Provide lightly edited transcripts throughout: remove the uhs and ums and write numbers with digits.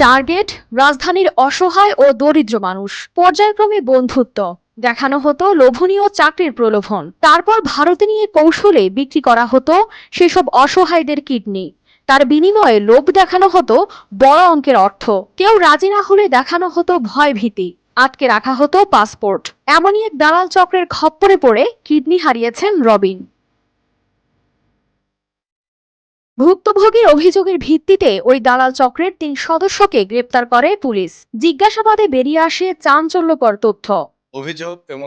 Target রাজধানীর অসহায় ও দরিদ্র মানুষ। পর্যায়ক্রমে বন্ধুত্ব দেখানো হতো, লোভনীয় চাকরির প্রলোভন, তারপর ভারতে নিয়ে কৌশলে বিক্রি করা হতো সেসব অসহায়দের কিডনি। তার বিনিময়ে লোভ দেখানো হতো বড় অঙ্কের অর্থ। কেউ রাজি না হলে দেখানো হতো ভয় ভীতি, আটকে রাখা হতো পাসপোর্ট। এমনই এক দালাল চক্রের খপ্পরে পড়ে কিডনি হারিয়েছেন রবিন। ভুক্তভোগীর অভিযোগের ভিত্তিতে ওই দালাল চক্রের ৩ সদস্যকে গ্রেপ্তার করে পুলিশ। জিজ্ঞাসাবাদে বেরিয়ে আসে চাঞ্চল্যকর তথ্য। অভিযোগ এবং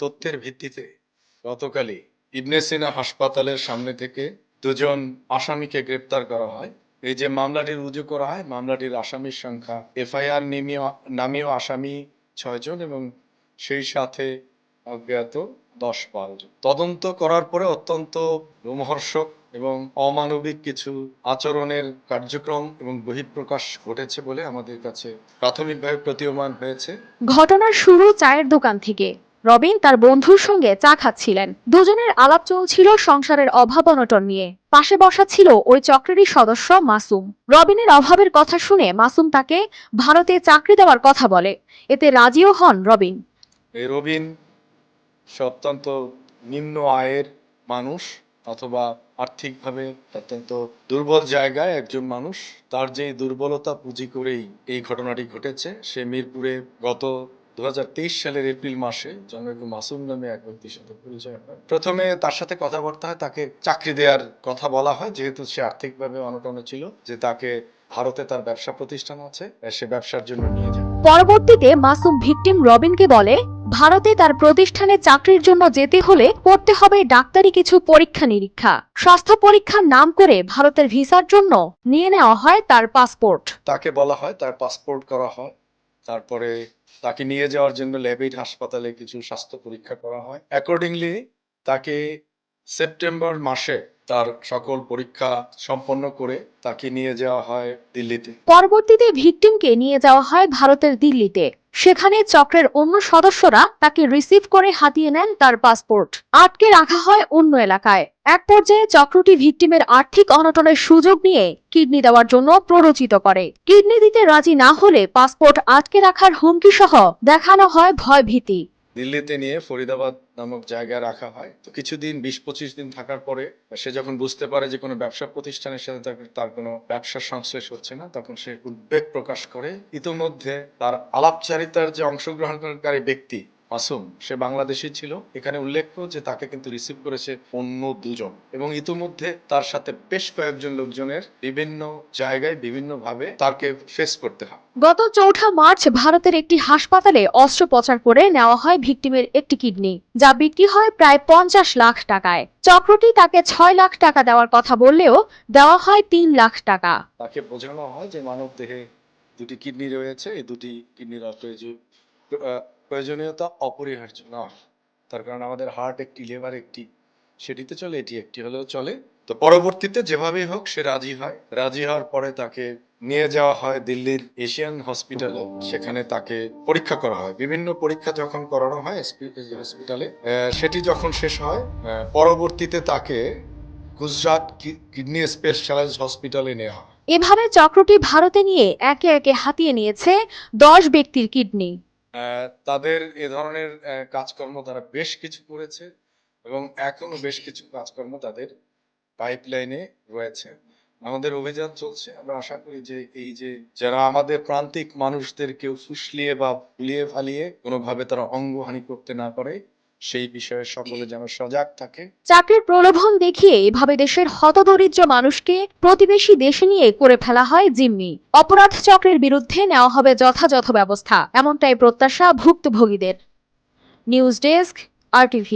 তথ্যের ভিত্তিতে গতকালই ইবনে সিনা হাসপাতালের সামনে থেকে দুজন আসামিকে গ্রেপ্তার করা হয়। এই যে মামলাটি রুজু করা হয়, মামলাটির আসামির সংখ্যা এফআইআর নামীয় আসামি ৬ জন এবং সেই সাথে অজ্ঞাত ১০-১২ জন। তদন্ত করার পরে অত্যন্ত রোমহর্ষক এবং অমানবিক কিছু আচরণের কার্যক্রম এবং বহিঃপ্রকাশ ঘটেছে বলে আমাদের কাছে প্রাথমিকভাবে প্রতীয়মান হয়েছে। ঘটনার শুরু চায়ের দোকান থেকে। রবিন তার বন্ধুর সঙ্গে চা খাচ্ছিলেন। দুজনের আলাপ চলছিল সংসারের অভাব অনটন নিয়ে। পাশে বসা ছিল ওই চক্রেরই সদস্য মাসুম। রবিনের অভাবের কথা শুনে মাসুম তাকে ভারতে চাকরি দেওয়ার কথা বলে। এতে রাজিও হন রবিন। এই রবিন সে অত্যন্ত নিম্ন আয়ের মানুষ অথবা আর্থিকভাবে অত্যন্ত দুর্বল জায়গায় একজন মানুষ। তার যে দুর্বলতা পুঁজি করেই এই ঘটনাটি ঘটেছে। সে মিরপুরে গত 2023 সালের এপ্রিল মাসে জনৈক মাসুম নামে এক ব্যক্তির সাথে পরিচয় হয়। প্রথমে তার সাথে কথাবার্তা হয়, তাকে চাকরি দেওয়ার কথা বলা হয়, যেহেতু সে আর্থিকভাবে অনটনে ছিল, যে তাকে ভারতে তার ব্যবসা প্রতিষ্ঠান আছে, সে ব্যবসার জন্য নিয়ে যায়। পরবর্তীতে মাসুম ভিকটিম রবিনকে বলে, ভারতে তার প্রতিষ্ঠানে চাকরির জন্য যেতে হলে করতে হবে ডাক্তারি কিছু পরীক্ষা নিরীক্ষা। স্বাস্থ্য পরীক্ষার নাম করে ভারতের ভিসার জন্য নিয়ে নেওয়া হয় তার পাসপোর্ট। তাকে বলা হয়, তার পাসপোর্ট করা হয়, তারপরে তাকে নিয়ে যাওয়ার জন্য ল্যাবেড হাসপাতালে কিছু স্বাস্থ্য পরীক্ষা করা হয়। অ্যাকর্ডিংলি তাকে সেপ্টেম্বর মাসে তার সকল পরীক্ষা সম্পন্ন করে তাকে নিয়ে যাওয়া হয় দিল্লিতে। পরবর্তীতে ভিকটিমকে নিয়ে যাওয়া হয় ভারতের দিল্লিতে। সেখানে চক্রের অন্য সদস্যরা তাকে রিসিভ করে হাতিয়ে নেন তার পাসপোর্ট। আটকে রাখা হয় অন্য এলাকায়। এক পর্যায়ে চক্রটি ভিকটিমের আর্থিক অনটনের সুযোগ নিয়ে কিডনি দেওয়ার জন্য প্ররোচিত করে। কিডনি দিতে রাজি না হলে পাসপোর্ট আটকে রাখার হুমকি সহ দেখানো হয় ভয় ভীতি। দিল্লিতে নিয়ে ফরিদাবাদ নামক জায়গায় রাখা হয়। তো কিছুদিন 20-25 দিন থাকার পরে সে যখন বুঝতে পারে যে কোনো ব্যবসা প্রতিষ্ঠানের সাথে তার কোনো ব্যবসার সংশ্লেষ হচ্ছে না, তখন সে উদ্বেগ প্রকাশ করে। ইতোমধ্যে তার আলাপচারিতার যে অংশগ্রহণকারী ব্যক্তি মাসুম, সে বাংলাদেশি ছিল। এখানে উল্লেখ্য যে তাকে কিন্তু রিসিভ করেছে অন্য দুজন এবং ইতোমধ্যে তার সাথে বেশ কয়েকজন লোকজনের বিভিন্ন জায়গায় বিভিন্নভাবে তাকে ফেস করতে হয়। গত 4 মার্চ ভারতের একটি হাসপাতালে অস্ত্রোপচার করে নেওয়া হয় ভিকটিমের একটি কিডনি, যা বিক্রি হয় প্রায় 50 লাখ টাকায়। চক্রটি তাকে 6 লাখ টাকা দেওয়ার কথা বললেও দেওয়া হয় 3 লাখ টাকা। তাকে বোঝানো হয় যে মানব দেহে দুটি কিডনি রয়েছে, এই দুটি কিডনির প্রয়োজনীয়তা অপরিহার্য নয়। তার কারণ আমাদের হার্ট একটি, লিভার একটি, সেটিতে চলে, এটি একটি হলেও চলে। তো পরবর্তীতে যেভাবেই হোক সে রাজি হয়। রাজি হওয়ার পরে তাকে নিয়ে যাওয়া হয় দিল্লির এশিয়ান হসপিটালে। সেখানে তাকে পরীক্ষা করা হয়। বিভিন্ন পরীক্ষা যখন করানো হয় হসপিটালে, সেটি যখন শেষ হয়, পরবর্তীতে তাকে গুজরাট কিডনি স্পেশালাইজড হসপিটালে নেওয়া হয়। এভাবে চক্রটি ভারতে নিয়ে একে একে হাতিয়ে নিয়েছে 10 ব্যক্তির কিডনি। তাদের এ ধরনের কাজকর্ম তারা বেশ কিছু করেছে এবং এখনো বেশ কিছু কাজকর্ম তাদের পাইপলাইনে রয়েছে। আমাদের অভিযান চলছে। আমরা আশা করি যে এই যে যারা আমাদের প্রান্তিক মানুষদের কেউ ফুসলিয়ে বা ভুলিয়ে ভালিয়ে কোনোভাবে তারা অঙ্গহানি করতে না পারে, সেই বিষয়ে সকলে যেন সজাগ থাকে। চাকরির প্রলোভন দেখিয়ে এভাবে দেশের হতদরিদ্র মানুষকে প্রতিবেশী দেশে নিয়ে করে ফেলা হয় জিম্মি। অপরাধ চক্রের বিরুদ্ধে নেওয়া হবে যথাযথ ব্যবস্থা, এমনটাই প্রত্যাশা ভুক্তভোগীদের। News desk, RTV।